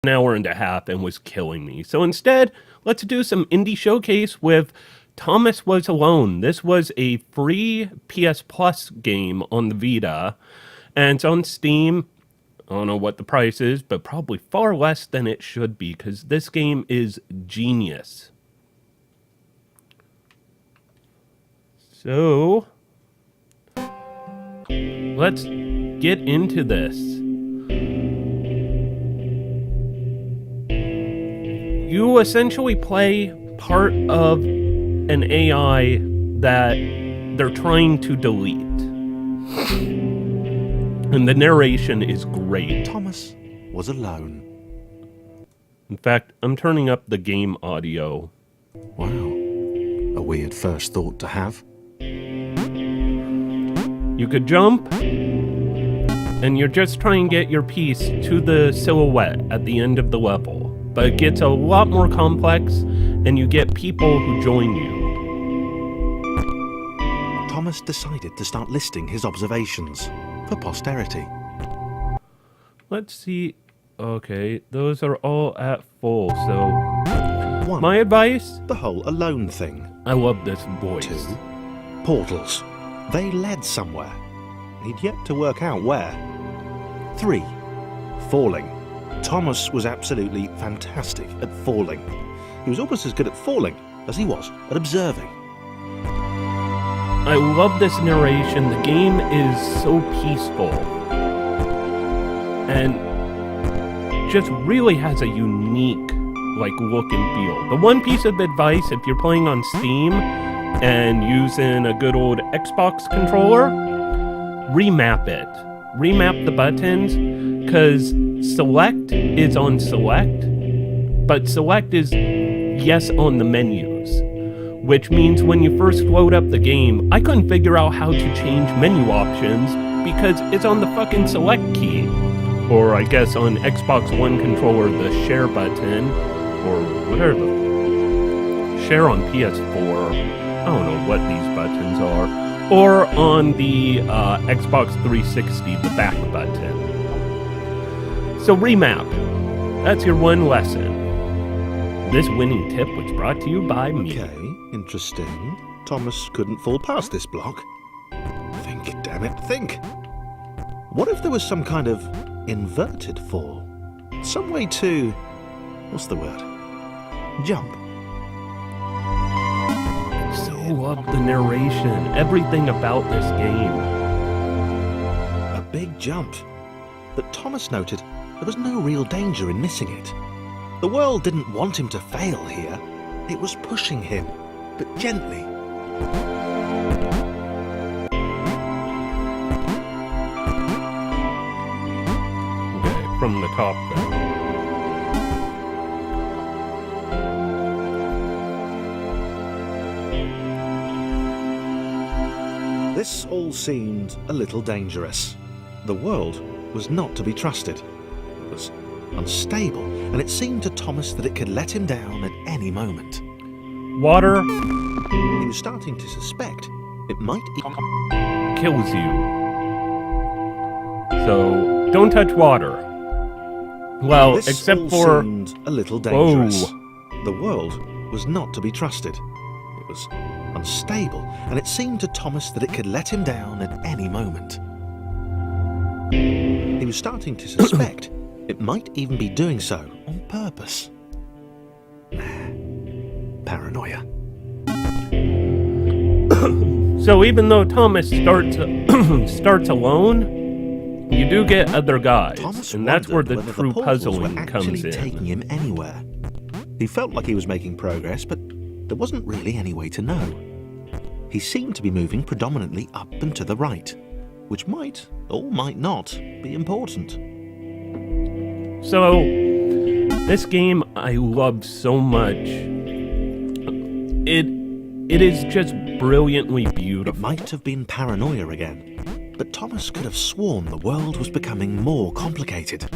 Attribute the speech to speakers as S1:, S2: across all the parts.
S1: an hour and a half and was killing me. So instead, let's do some indie showcase with Thomas Was Alone. This was a free PS Plus game on the Vita, and it's on Steam. I don't know what the price is, but probably far less than it should be, because this game is genius. So, let's get into this. You essentially play part of an AI that they're trying to delete. And the narration is great.
S2: Thomas was alone.
S1: In fact, I'm turning up the game audio.
S2: Wow. A weird first thought to have.
S1: You could jump, and you're just trying to get your piece to the silhouette at the end of the level. But it gets a lot more complex, and you get people who join you.
S2: Thomas decided to start listing his observations for posterity.
S1: Let's see. Okay, those are all at full, so...
S2: 1.
S1: My advice?
S2: The whole alone thing.
S1: I love this voice.
S2: 2. Portals. They led somewhere. He'd yet to work out where. 3. Falling. Thomas was absolutely fantastic at falling. He was almost as good at falling as he was at observing.
S1: I love this narration. The game is so peaceful. And just really has a unique, look and feel. The one piece of advice, if you're playing on Steam and using a good old Xbox controller, remap it. Remap the buttons, because select is on select, but select is yes on the menus, which means when you first load up the game, I couldn't figure out how to change menu options because it's on the fucking select key. Or I guess on Xbox One controller, the share button, or whatever the... Share on PS4, I don't know what these buttons are. Or on the Xbox 360, the back button. So remap. That's your one lesson. This winning tip was brought to you by me.
S2: Okay, interesting. Thomas couldn't fall past this block. Think, damn it, think. What if there was some kind of inverted fall? Some way to... what's the word? Jump.
S1: So love the narration, everything about this game.
S2: A big jump. But Thomas noted there was no real danger in missing it. The world didn't want him to fail here. It was pushing him, but gently.
S1: Okay, from the top then.
S2: This all seemed a little dangerous. The world was not to be trusted. It was unstable, and it seemed to Thomas that it could let him down at any moment.
S1: Water
S2: He was starting to suspect it might
S1: kills you. So don't touch water. Well,
S2: This
S1: except
S2: all
S1: for...
S2: seemed a little dangerous.
S1: Whoa.
S2: The world was not to be trusted. It was unstable, and it seemed to Thomas that it could let him down at any moment. He was starting to suspect it might even be doing so on purpose. Paranoia.
S1: So even though Thomas starts alone, you do get other guides,
S2: Thomas
S1: and that's where the
S2: wondered
S1: true
S2: whether portals
S1: puzzling
S2: were
S1: comes
S2: actually
S1: in.
S2: taking him anywhere. He felt like he was making progress, but there wasn't really any way to know. He seemed to be moving predominantly up and to the right, which might, or might not, be important.
S1: So, this game I love so much. It is just brilliantly
S2: It
S1: beautiful.
S2: might have been paranoia again, but Thomas could have sworn the world was becoming more complicated.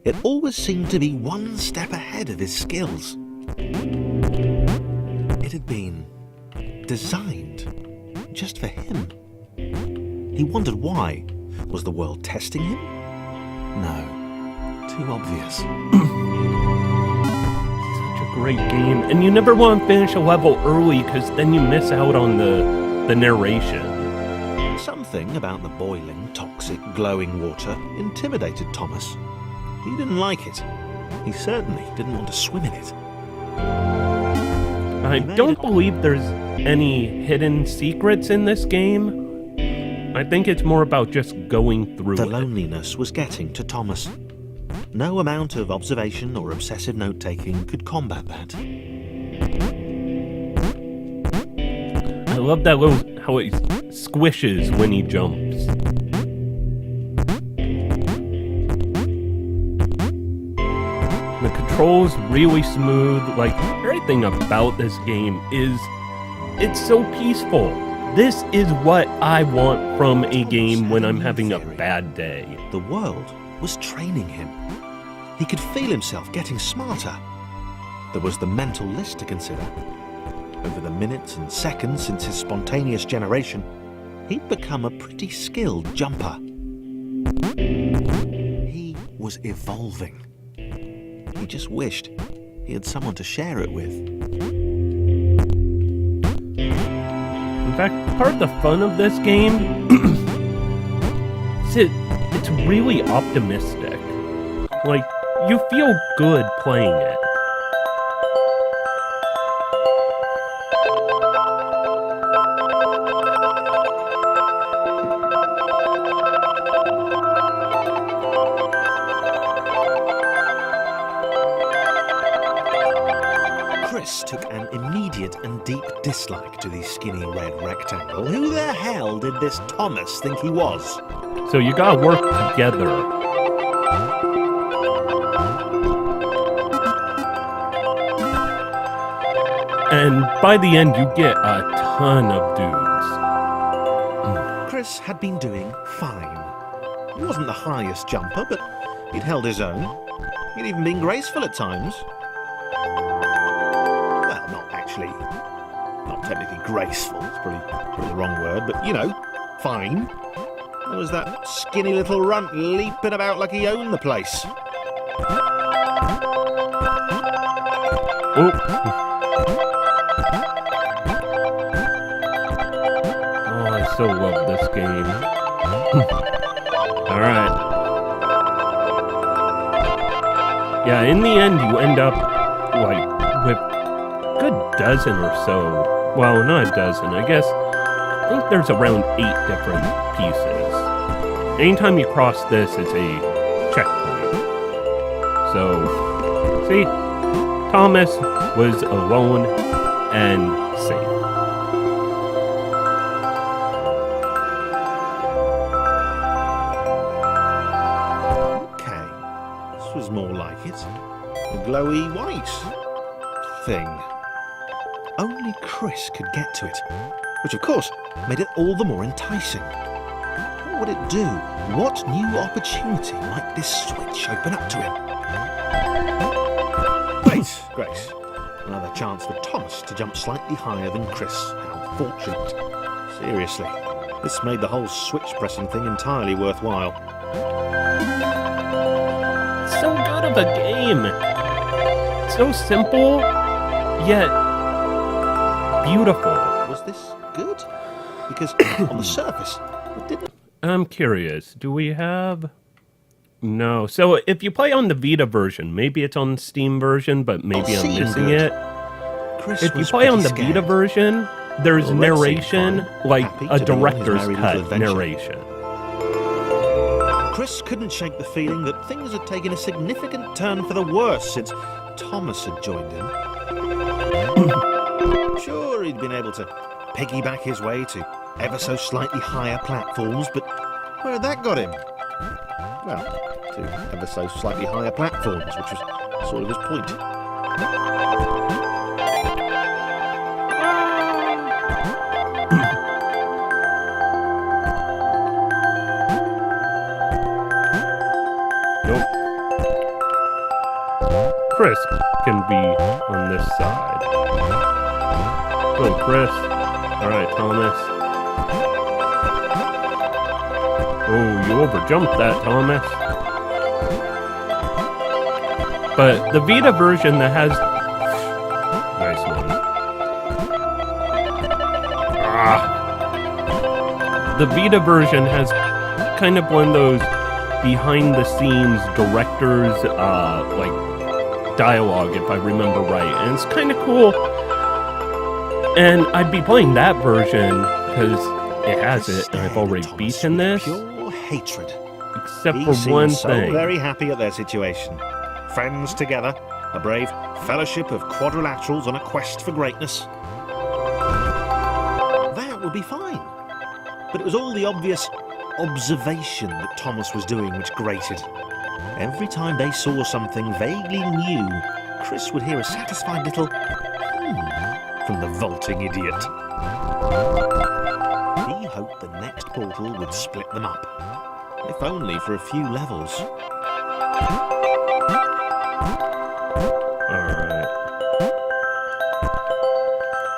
S2: It always seemed to be one step ahead of his skills. It had been designed just for him. He wondered why. Was the world testing him? No. too obvious.
S1: Such a great game. And you never want to finish a level early because then you miss out on the narration.
S2: Something about the boiling, toxic, glowing water intimidated Thomas. He didn't like it. He certainly didn't want to swim in it.
S1: I don't believe there's any hidden secrets in this game. I think it's more about just going through
S2: The
S1: it.
S2: loneliness was getting to Thomas. No amount of observation or obsessive note-taking could combat that.
S1: I love that how it squishes when he jumps. The controls really smooth. Like, everything about this game it's so peaceful. This is what I want from a game when I'm having a bad day.
S2: The world was training him. He could feel himself getting smarter. There was the mental list to consider. Over the minutes and seconds since his spontaneous generation, he'd become a pretty skilled jumper. He was evolving. He just wished he had someone to share it with.
S1: In fact, part of the fun of this game is it's really optimistic. Like, you feel good playing it.
S2: Chris took an immediate and deep dislike to the skinny red rectangle. Who the hell did this Thomas think he was?
S1: So you gotta work together. And by the end, you get a ton of dudes.
S2: Chris had been doing fine. He wasn't the highest jumper, but he'd held his own. He'd even been graceful at times. Well, not technically graceful. It's probably the wrong word, but, you know, fine. There was that skinny little runt leaping about like he owned the place.
S1: Oh. Oh, I so love this game. Alright. Yeah, in the end, you end up, like, with a good dozen or so. Well, not a dozen, I guess. I think there's around 8 different pieces. Anytime you cross this, it's a checkpoint. So, see? Thomas was alone and safe.
S2: Okay, this was more like it. A glowy white thing. Only Chris could get to it, which of course made it all the more enticing. What would it do? What new opportunity might this switch open up to him? Great. Another chance for Thomas to jump slightly higher than Chris. How fortunate. Seriously, this made the whole switch pressing thing entirely worthwhile.
S1: So good of a game. So simple, yet beautiful.
S2: Was this good? Because on the surface, it didn't.
S1: I'm curious, do we have... No. So if you play on the Vita version, maybe it's on the Steam version, but maybe I'm missing it.
S2: Chris
S1: If you
S2: was
S1: play on the
S2: pretty
S1: Vita
S2: scared.
S1: version, there's
S2: Well, that
S1: narration,
S2: seemed fine.
S1: like
S2: Happy
S1: a
S2: to be on his
S1: director's
S2: merry little
S1: cut
S2: adventure.
S1: narration.
S2: Chris couldn't shake the feeling that things had taken a significant turn for the worse since Thomas had joined in. Sure, he'd been able to piggyback his way to ever so slightly higher platforms, but where had that got him? Well, to ever so slightly higher platforms, which was sort of his point.
S1: Nope. Chris can be on this side. Go, Chris. Alright, Thomas. Oh, you overjumped that, Thomas. But the Vita version that has... Nice one. The Vita version has kind of one of those behind-the-scenes director's, dialogue, if I remember right. And it's kind of cool. And I'd be playing that version because it has it, and I've already beaten this.
S2: Pure hatred.
S1: Except
S2: He
S1: for
S2: seemed
S1: one
S2: so
S1: thing.
S2: very happy at their situation. Friends together, a brave fellowship of quadrilaterals on a quest for greatness. That would be fine. But it was all the obvious observation that Thomas was doing which grated. Every time they saw something vaguely new, Chris would hear a satisfied little from the vaulting idiot. He hoped the next portal would split them up, if only for a few levels.
S1: Alright.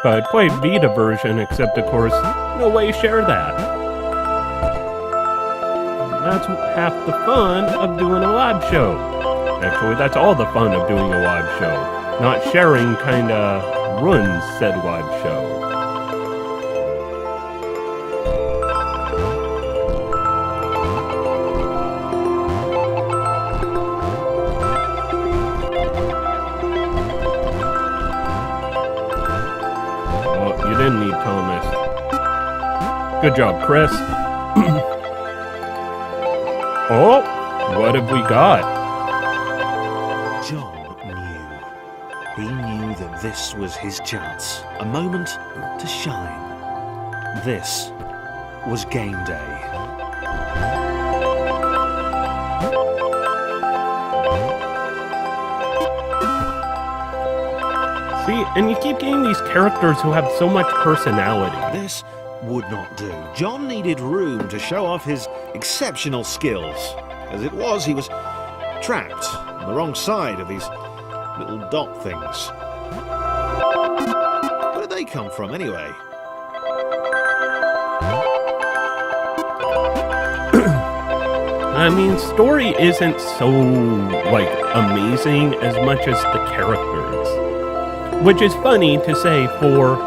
S1: But I'd play Vita version, except of course, no way share that. That's half the fun of doing a live show. Actually, that's all the fun of doing a live show. Not sharing kinda ruins said live show. Oh, you didn't need Thomas. Good job, Chris. Oh, what have we got?
S2: John knew. He knew that this was his chance. A moment to shine. This was game day.
S1: See, and you keep getting these characters who have so much personality.
S2: This would not do. John needed room to show off his exceptional skills. As it was, he was trapped on the wrong side of these little dot things. Where did they come from, anyway?
S1: I mean, story isn't so, amazing as much as the characters. Which is funny to say for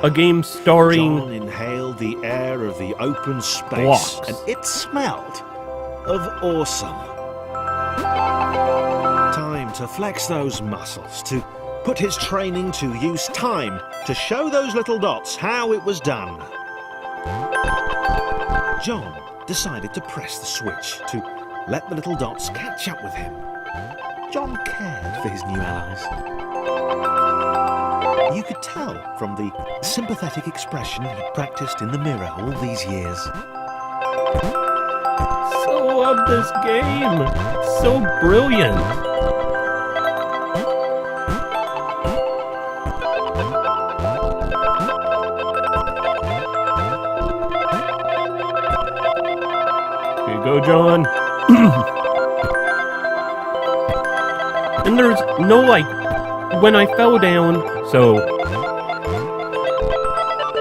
S1: a game starring...
S2: John inhaled the air of the open space,
S1: blocks.
S2: and it smelled of awesome. Time to flex those muscles, to put his training to use, time to show those little dots how it was done. John decided to press the switch, to let the little dots catch up with him. John cared for his new allies. You could tell from the sympathetic expression he'd practiced in the mirror all these years.
S1: So love this game. So brilliant. Here you go, John. And there's no, when I fell down,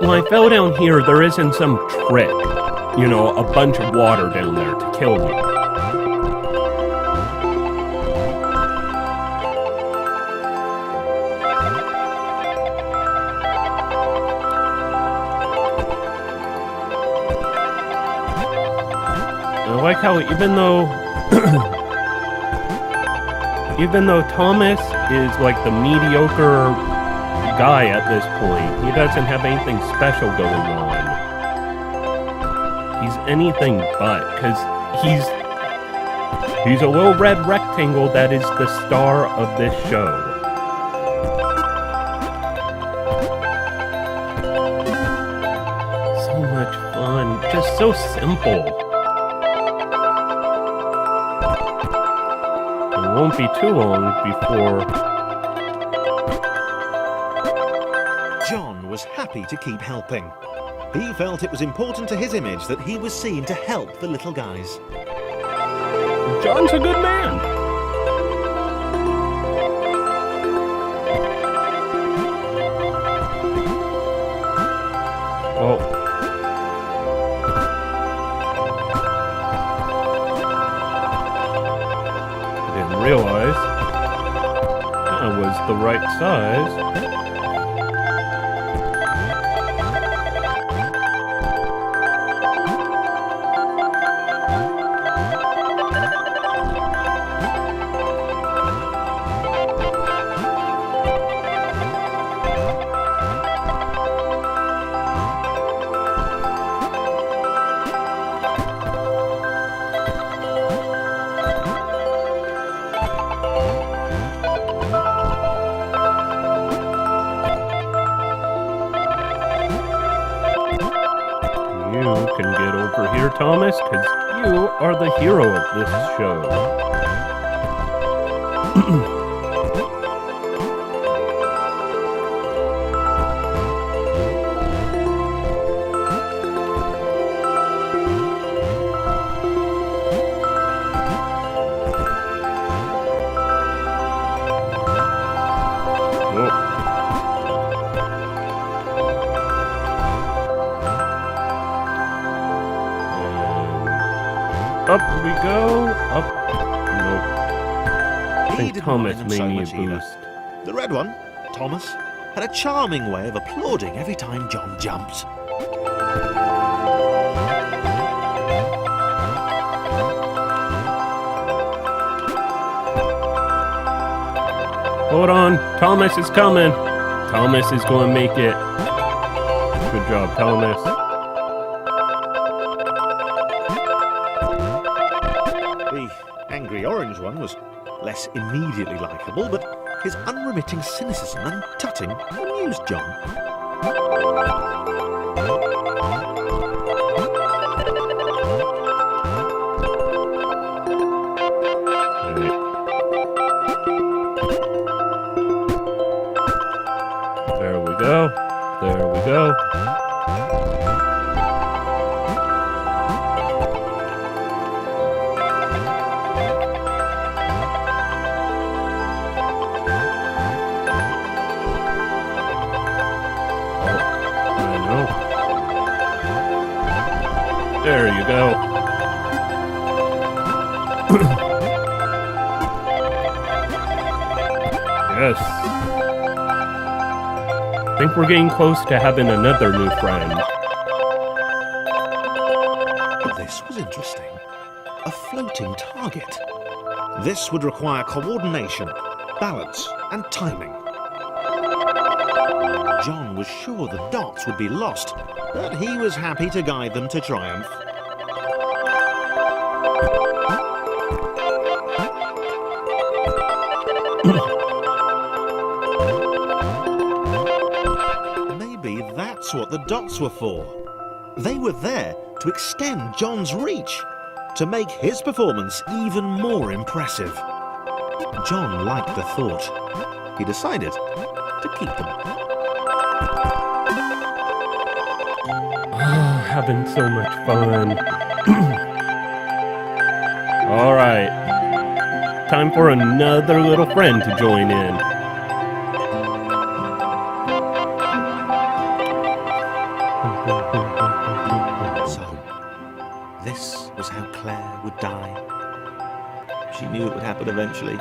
S1: when I fell down here, there isn't some trick. A bunch of water down there to kill me. I like how even though Thomas is the mediocre guy at this point, he doesn't have anything special going on. He's anything but, because he's a little red rectangle that is the star of this show. So much fun, just so simple. It won't be too long before...
S2: John was happy to keep helping. He felt it was important to his image that he was seen to help the little guys.
S1: John's a good man. Oh. I didn't realize. that was the right size. You can get over here, Thomas, because you are the hero of this show. Up we go. Up. Nope. I think Thomas may need a boost.
S2: The red one, Thomas, had a charming way of applauding every time John jumped.
S1: Hold on. Thomas is coming. Thomas is going to make it. Good job, Thomas.
S2: The angry orange one was less immediately likeable, but his unremitting cynicism and tutting amused John.
S1: There we go. There we go. There you go. Yes. I think we're getting close to having another new friend.
S2: This was interesting. A floating target. This would require coordination, balance, and timing. John was sure the dots would be lost, but he was happy to guide them to triumph. Maybe that's what the dots were for. They were there to extend John's reach, to make his performance even more impressive. John liked the thought. He decided to keep them.
S1: Oh, having so much fun. All right. Time for another little friend to join in.
S2: So, this was how Claire would die. She knew it would happen eventually.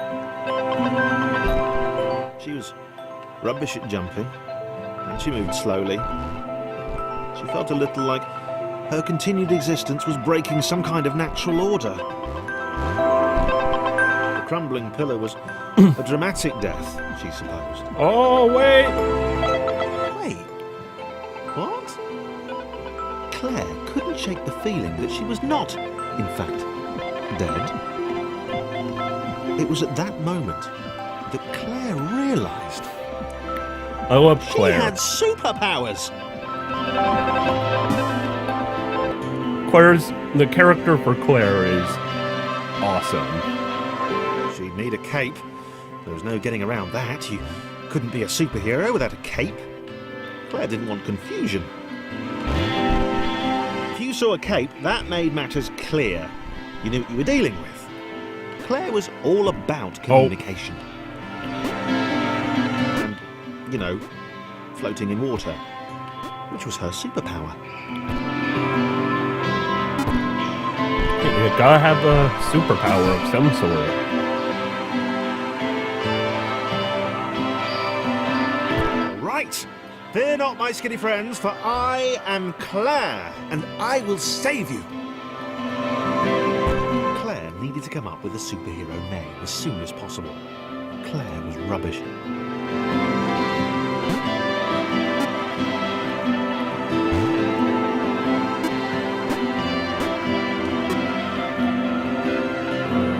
S2: She was rubbish at jumping, and she moved slowly. She felt a little like her continued existence was breaking some kind of natural order. The crumbling pillar was a dramatic death, she supposed.
S1: Oh, wait!
S2: Wait, what? Claire couldn't shake the feeling that she was not, in fact, dead. It was at that moment that Claire realised
S1: I love Claire.
S2: she had superpowers.
S1: The character for Claire is awesome.
S2: She'd need a cape. There was no getting around that. You couldn't be a superhero without a cape. Claire didn't want confusion. If you saw a cape, that made matters clear. You knew what you were dealing with. Claire was all about communication. And, you know, floating in water, which was her superpower.
S1: You gotta have a superpower of some sort.
S2: Fight! Fear not, my skinny friends, for I am Claire, and I will save you. Claire needed to come up with a superhero name as soon as possible. Claire was rubbish.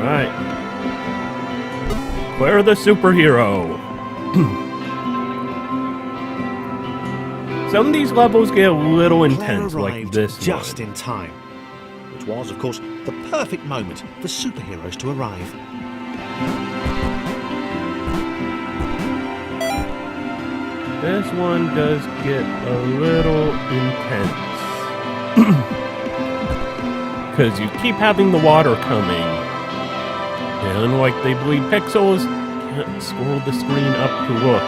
S1: Alright. Claire the superhero. Some of these levels get a little intense,
S2: Claire
S1: like
S2: arrived
S1: this
S2: just
S1: one.
S2: in time. Which was, of course, the perfect moment for superheroes to arrive.
S1: This one does get a little intense. Because you keep having the water coming. And like they bleed pixels, can't scroll the screen up to look.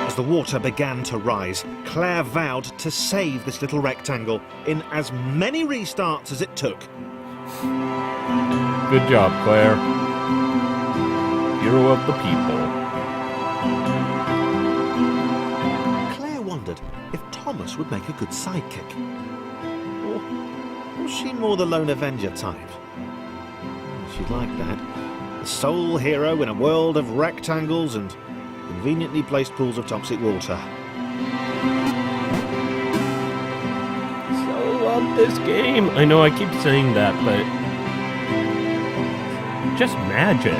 S2: As the water began to rise, Claire vowed to save this little rectangle in as many restarts as it took.
S1: Good job, Claire. Hero of the people.
S2: Claire wondered if Thomas would make a good sidekick. Or was she more the lone Avenger type? She'd like that. A sole hero in a world of rectangles and conveniently placed pools of toxic water.
S1: So love this game. I know I keep saying that, but just magic.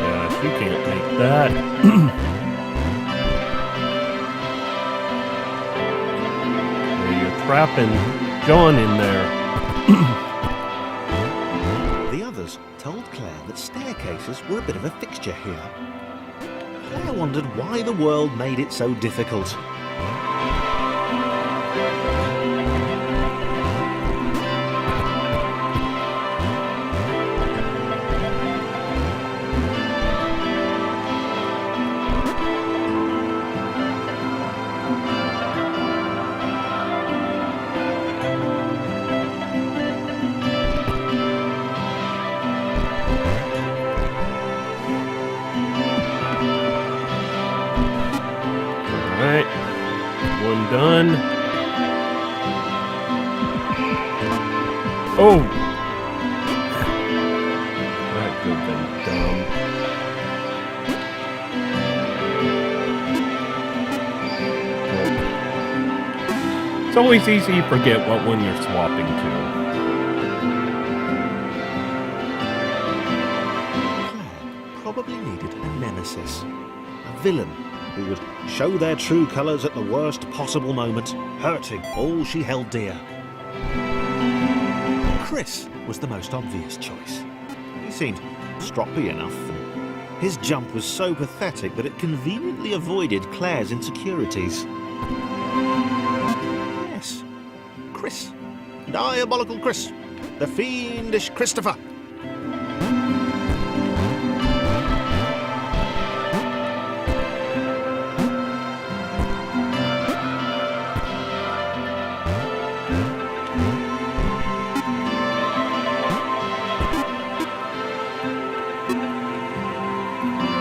S1: Yeah, you can't make that. Trapping John in there.
S2: The others told Claire that staircases were a bit of a fixture here. Claire wondered why the world made it so difficult.
S1: Alright, one done. Oh! That could have been dumb. It's always easy to forget what one you're swapping to.
S2: Claire probably needed a nemesis, a villain who would show their true colours at the worst possible moment, hurting all she held dear. Chris was the most obvious choice. He seemed stroppy enough, and his jump was so pathetic that it conveniently avoided Claire's insecurities. Yes, Chris. Diabolical Chris. The fiendish Christopher.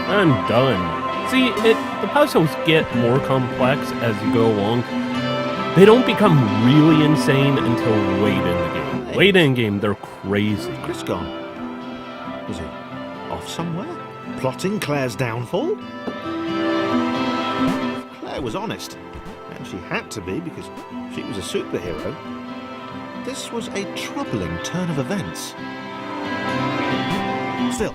S1: I'm done. See, the puzzles get more complex as you go along. They don't become really insane until late in the game. Late in the game, they're crazy.
S2: Chris gone? Was he off somewhere? Plotting Claire's downfall? If Claire was honest, and she had to be because she was a superhero, this was a troubling turn of events. Still,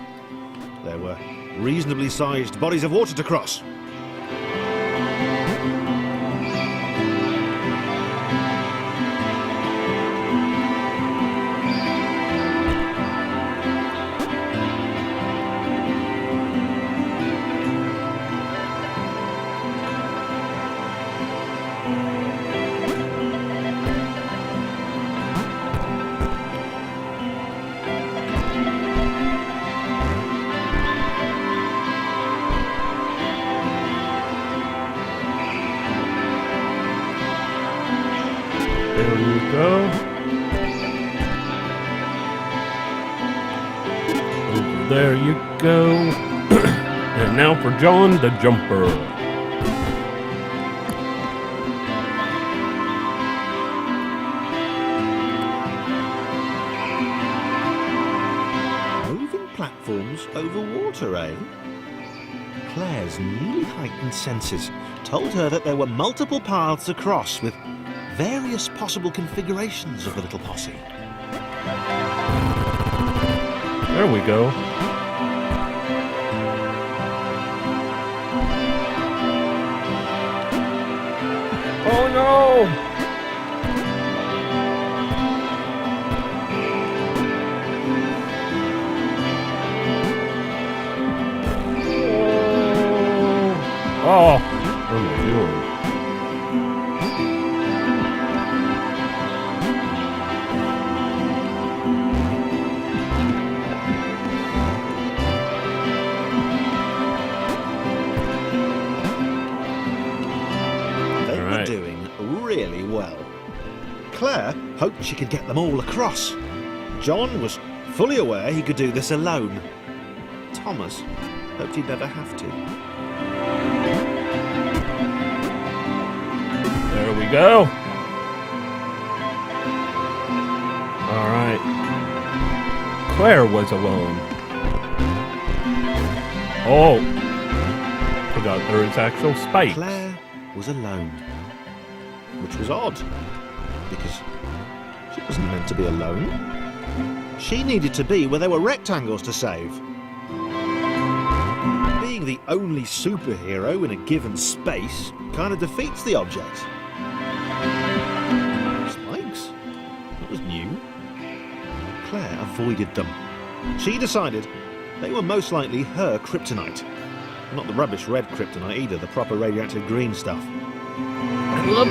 S2: there were reasonably sized bodies of water to cross.
S1: There you go. Over there you go. And now for John the Jumper.
S2: Moving platforms over water, eh? Claire's newly heightened senses told her that there were multiple paths across with various possible configurations of the little posse.
S1: There we go. Oh no! Oh, what am I doing?
S2: They were doing really well. Claire hoped she could get them all across. John was fully aware he could do this alone. Thomas hoped he'd never have to.
S1: There we go. All right. Claire was alone. Oh. Forgot there was actual spikes.
S2: Claire was alone, which was odd, because she wasn't meant to be alone. She needed to be where there were rectangles to save. Being the only superhero in a given space kind of defeats the object. Spikes? That was new. Claire avoided them. She decided they were most likely her kryptonite. Not the rubbish red kryptonite either, the proper radioactive green stuff.
S1: I love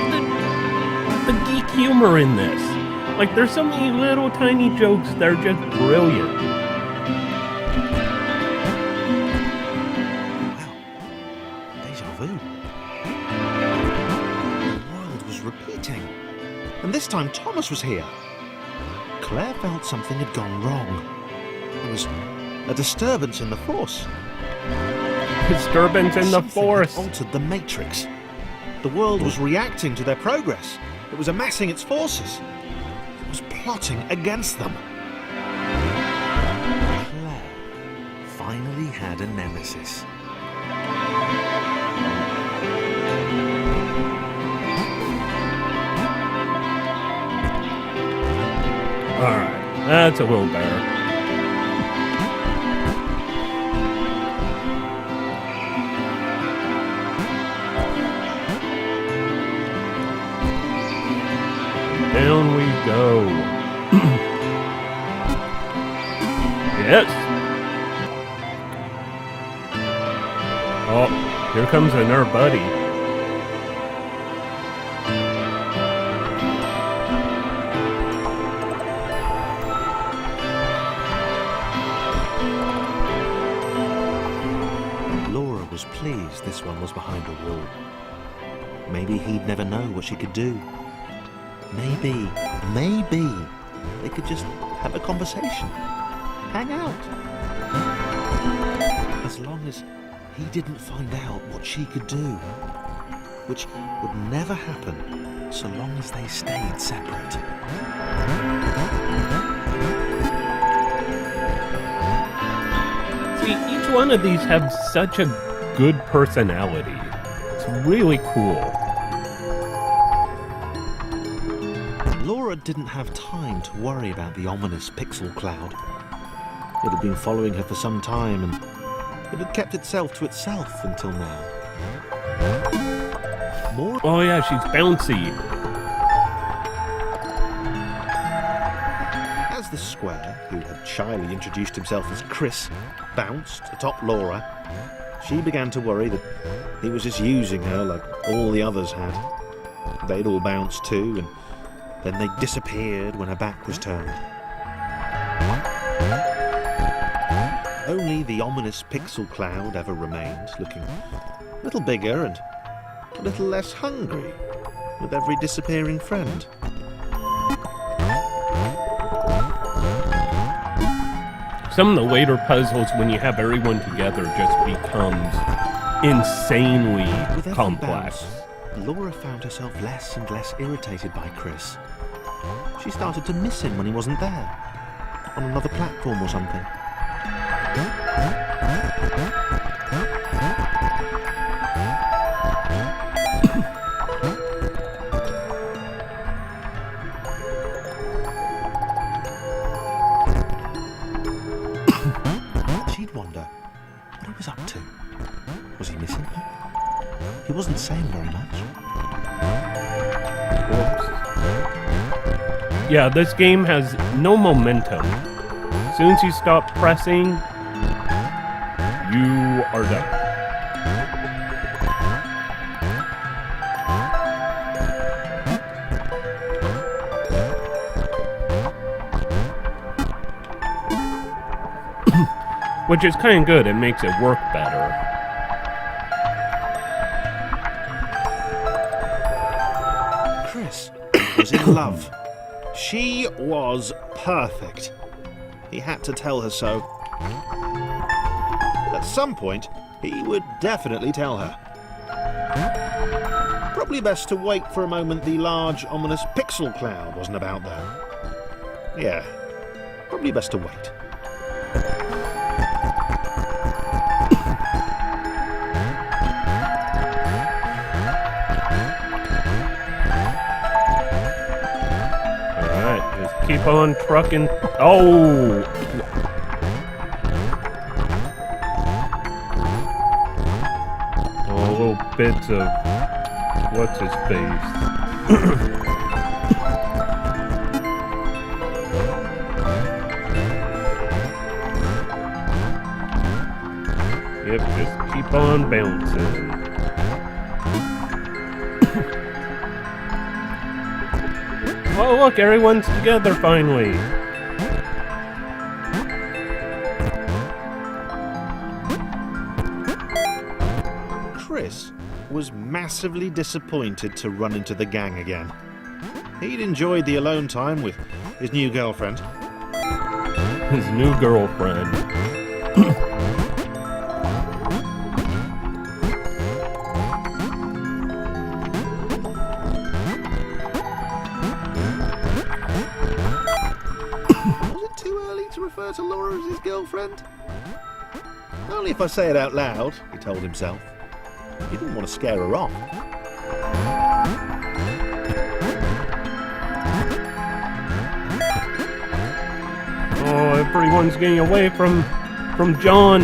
S1: the geek humor in this. Like, there's so many little tiny jokes that are just brilliant.
S2: Wow. Deja vu. The world was repeating. And this time Thomas was here. Claire felt something had gone wrong. There was a disturbance in the Force.
S1: Disturbance in the
S2: Something had
S1: Force.
S2: altered the Matrix. The world was reacting to their progress. It was amassing its forces. It was plotting against them. Claire finally had a nemesis.
S1: Alright, that's a little better. Down we go. Yes. Oh, here comes another buddy.
S2: Laura was pleased this one was behind a wall. Maybe he'd never know what she could do. Maybe they could just have a conversation, hang out. As long as he didn't find out what she could do, which would never happen so long as they stayed separate.
S1: See, each one of these have such a good personality. It's really cool.
S2: Laura didn't have time to worry about the ominous pixel cloud. It had been following her for some time, and it had kept itself to itself until now. More.
S1: Oh yeah, she's bouncy.
S2: As the square, who had shyly introduced himself as Chris, bounced atop Laura, she began to worry that he was just using her like all the others had. They'd all bounced too, and then they disappeared when her back was turned. Only the ominous pixel cloud ever remained, looking a little bigger and a little less hungry with every disappearing friend.
S1: Some of the later puzzles, when you have everyone together, just becomes insanely
S2: With every
S1: complex.
S2: bounce, Laura found herself less and less irritated by Chris. She started to miss him when he wasn't there, on another platform or something. She'd wonder what he was up to. Was he missing her? He wasn't saying very much.
S1: Whoops. Yeah, this game has no momentum. As soon as you stop pressing, you are done. Which is kind of good, it makes it work better.
S2: Chris was in love. She was perfect. He had to tell her so. At some point, he would definitely tell her. Probably best to wait for a moment the large, ominous pixel cloud wasn't about though. Yeah, probably best to wait.
S1: Keep on trucking. Oh! Oh, little bits of what's his face. Yep, just keep on bouncing. Oh, look, everyone's together finally.
S2: Chris was massively disappointed to run into the gang again. He'd enjoyed the alone time with his new girlfriend.
S1: His new girlfriend.
S2: To Laura as his girlfriend? Only if I say it out loud, he told himself. He didn't want to scare her off.
S1: Oh, everyone's getting away from John.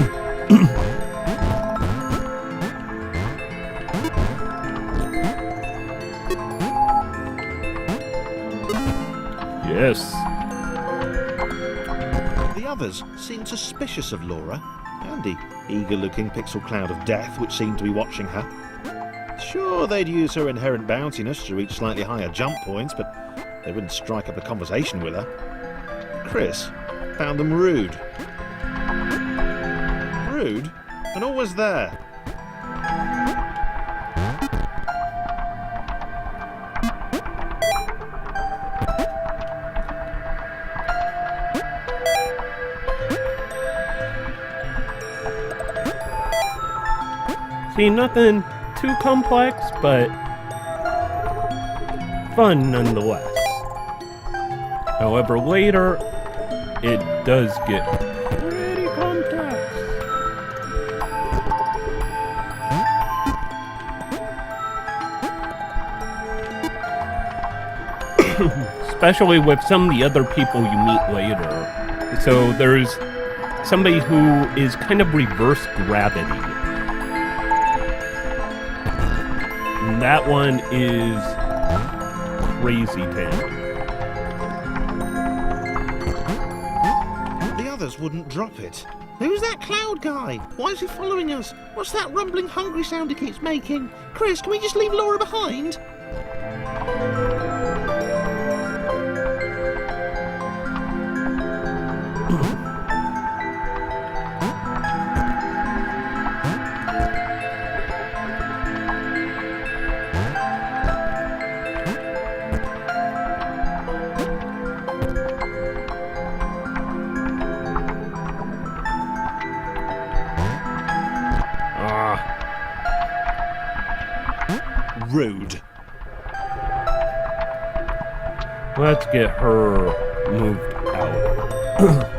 S1: Yes.
S2: Others seemed suspicious of Laura and the eager-looking pixel cloud of death which seemed to be watching her. Sure, they'd use her inherent bounciness to reach slightly higher jump points, but they wouldn't strike up a conversation with her. Chris found them rude. Rude and always there.
S1: See, nothing too complex, but fun nonetheless. However, later, it does get pretty complex. Especially with some of the other people you meet later. So there's somebody who is kind of reverse gravity. And that one is crazy town.
S2: The others wouldn't drop it. Who's that cloud guy? Why is he following us? What's that rumbling hungry sound he keeps making? Chris, can we just leave Laura behind? Rude.
S1: Let's get her moved out.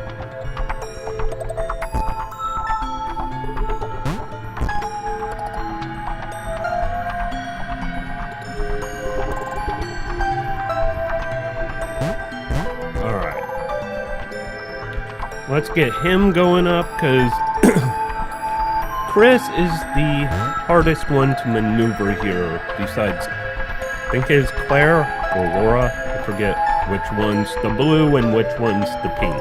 S1: Let's get him going up, because Chris is the hardest one to maneuver here, besides, I think it's Claire or Laura. I forget which one's the blue and which one's the pink.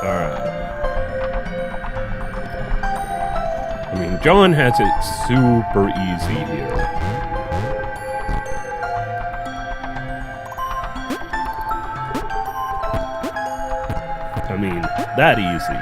S1: Alright. I mean, John has it super easy here. I mean, that easy.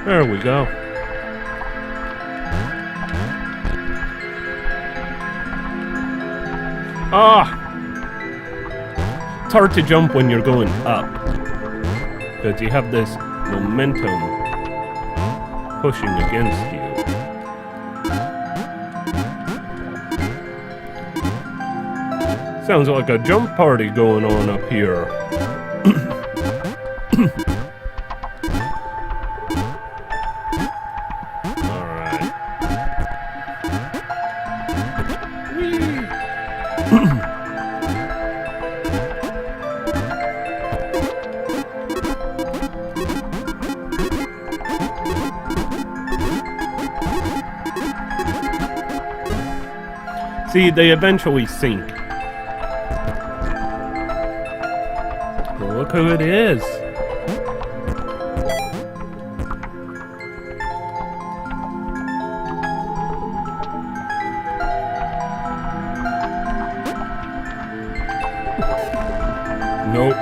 S1: There we go. Ah! It's hard to jump when you're going up, because you have this momentum pushing against you. Sounds like a jump party going on up here. See, they eventually sink. Look who it is. Nope.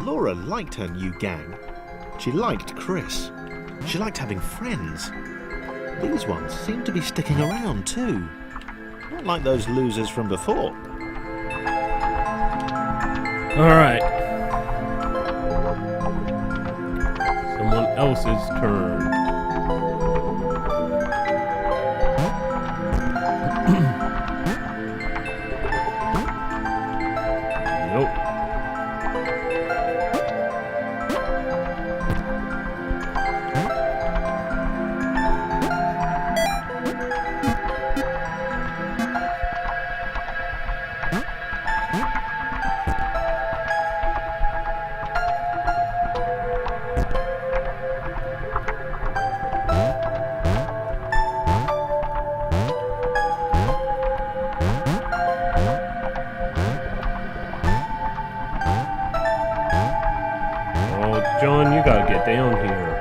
S2: Laura liked her new gang. She liked Chris. She liked having friends. These ones seem to be sticking around too. Not like those losers from before.
S1: Alright. Someone else's turn. Nope. John, you gotta get down here.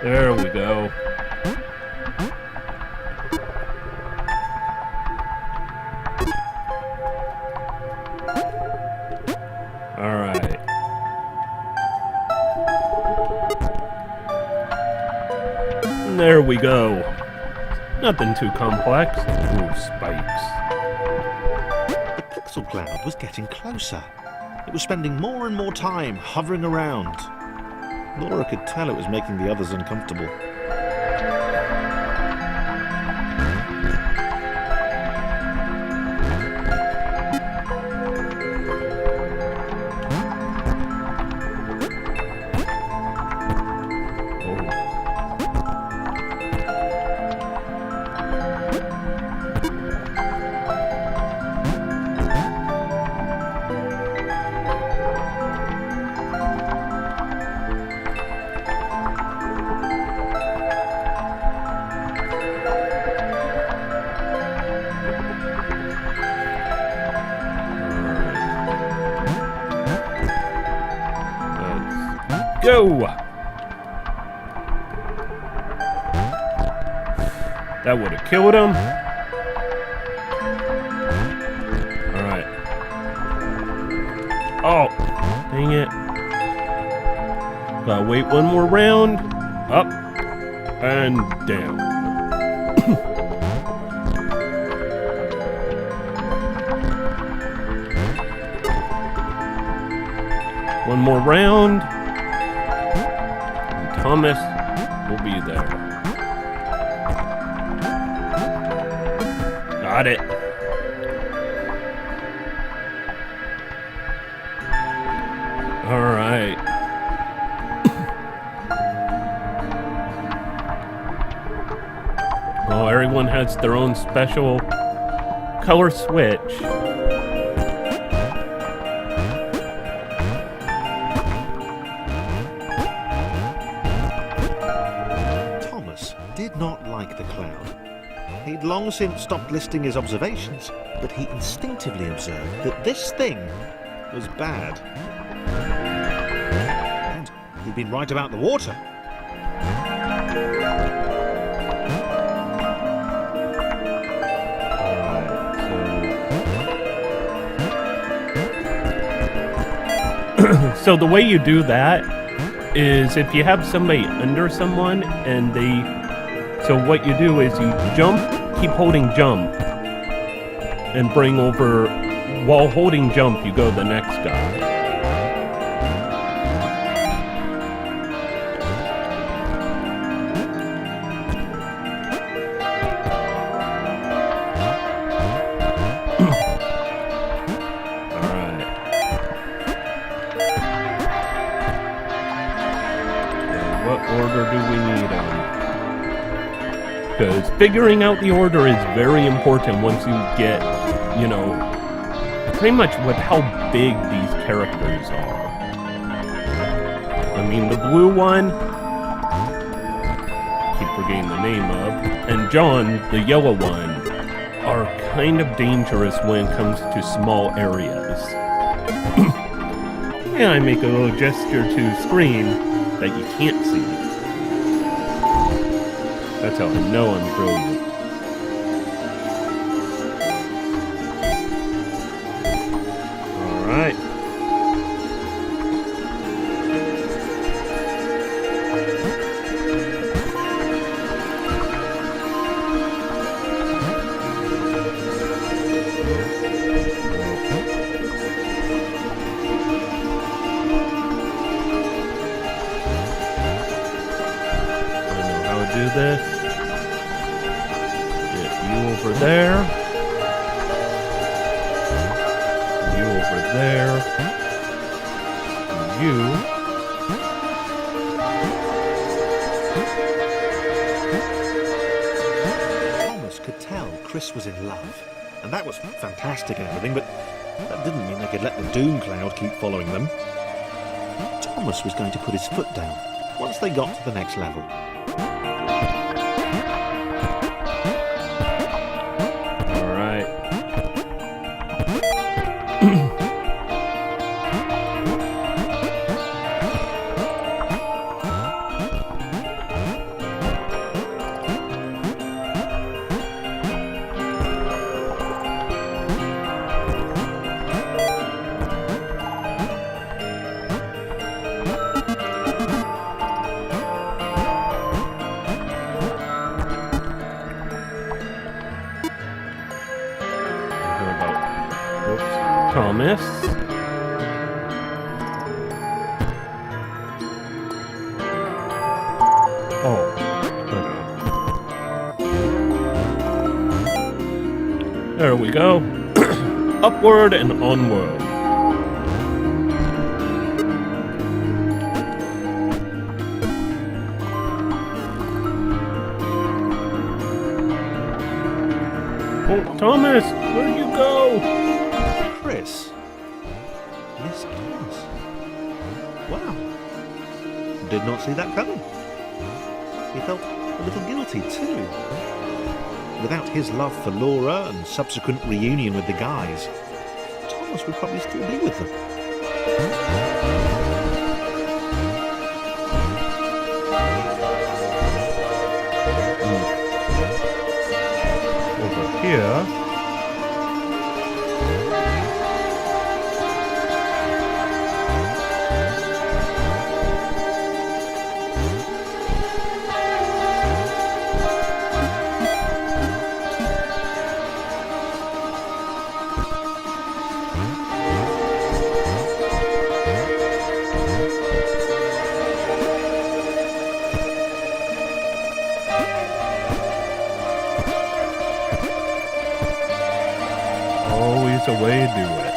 S1: There we go. Alright. There we go. Nothing too complex. Ooh, spikes.
S2: The pixel cloud was getting closer. It was spending more and more time hovering around. Laura could tell it was making the others uncomfortable.
S1: Go! That would have killed him. Alright. Oh, dang it. Gotta wait one more round. Up and down. One more round. Thomas will be there. Got it. All right. Well, everyone has their own special color switch.
S2: Did not like the cloud. He'd long since stopped listing his observations, but he instinctively observed that this thing was bad. And he'd been right about the water.
S1: So the way you do that is if you have somebody under someone and so what you do is you jump, keep holding jump, and bring over, while holding jump, you go to the next guy. Alright. So what order do we need on? Because figuring out the order is very important once you get, you know, pretty much with how big these characters are. I mean, the blue one, keep forgetting the name of, and John, the yellow one, are kind of dangerous when it comes to small areas. And I make a little gesture to screen that you can't see. That's how I know I'm brilliant. Alright. I know how to do this. Over there. You over there. You.
S2: Thomas could tell Chris was in love, and that was fantastic and everything, but that didn't mean they could let the doom cloud keep following them. Thomas was going to put his foot down once they got to the next level.
S1: Thomas. Oh. There we go. Upward and onward. Oh, Thomas, where'd you go?
S2: Chris. Yes, Thomas. Wow. Did not see that coming. He felt a little guilty too. Without his love for Laura and subsequent reunion with the guys, Thomas would probably still be with them.
S1: Over here. Always a way to do it.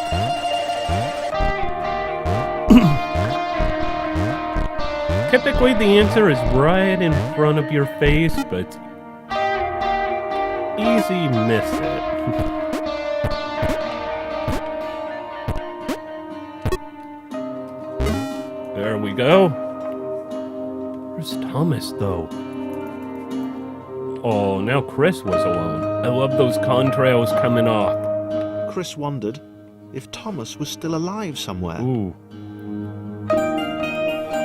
S1: Typically the answer is right in front of your face, but easy miss it. There we go. Where's Thomas though? Oh, now Chris was alone. I love those contrails coming off.
S2: Chris wondered if Thomas was still alive somewhere.
S1: Ooh.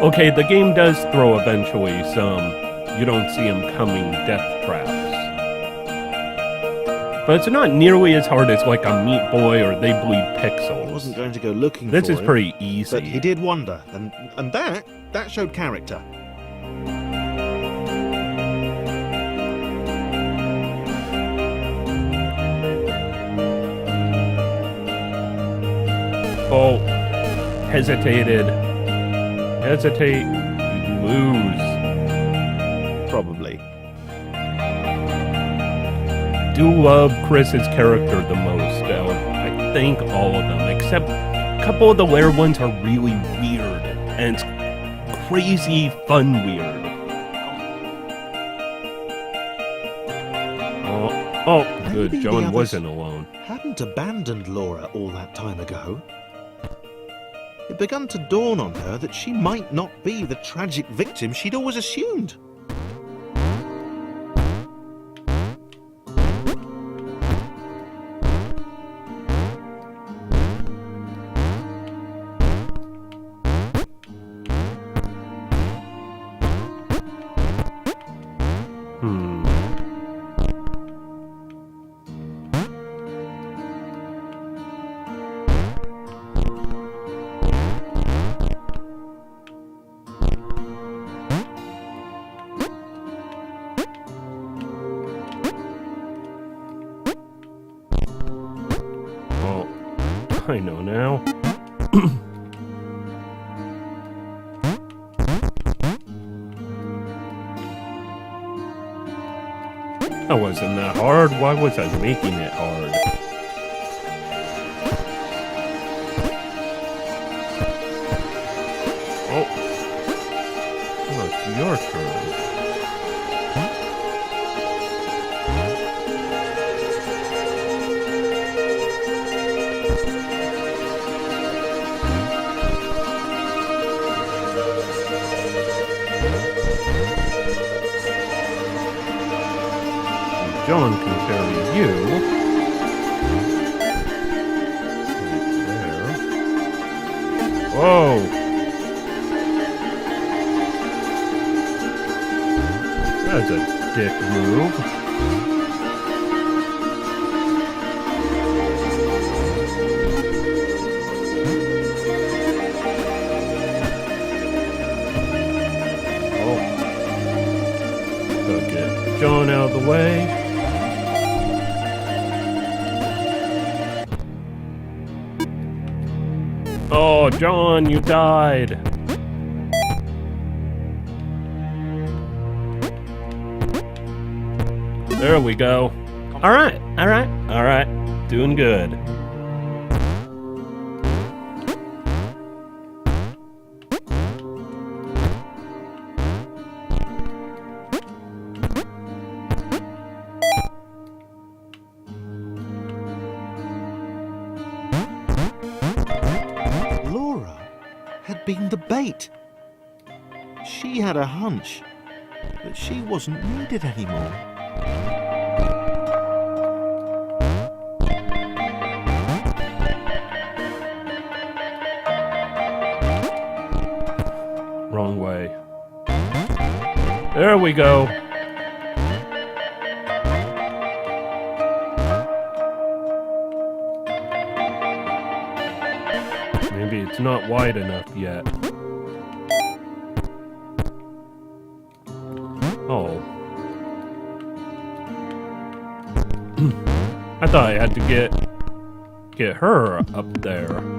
S1: Okay, the game does throw eventually some you don't see him coming death traps. But it's not nearly as hard as like a Meat Boy or They Bleed Pixels.
S2: He wasn't going to go looking
S1: This
S2: for
S1: is
S2: him,
S1: pretty easy.
S2: but he did wonder, and that showed character.
S1: Oh, hesitated. Hesitate, lose.
S2: Probably.
S1: Do love Chris's character the most, though. I think all of them, except a couple of the lair ones are really weird, and it's crazy fun weird. Oh, good,
S2: Maybe the
S1: John
S2: others
S1: wasn't alone.
S2: Hadn't abandoned Laura all that time ago. It began to dawn on her that she might not be the tragic victim she'd always assumed.
S1: I know now. That wasn't that hard. Why was I making it hard? Oh. Oh, it's your turn. John can carry you. Right there. Whoa! That's a dick move. Oh. Gotta get John out of the way. Oh, John, you died. There we go. All right. Doing good.
S2: Laura had been the bait. She had a hunch that she wasn't needed anymore.
S1: Wrong way. There we go. Maybe it's not wide enough yet. Oh. I thought I had to get her up there.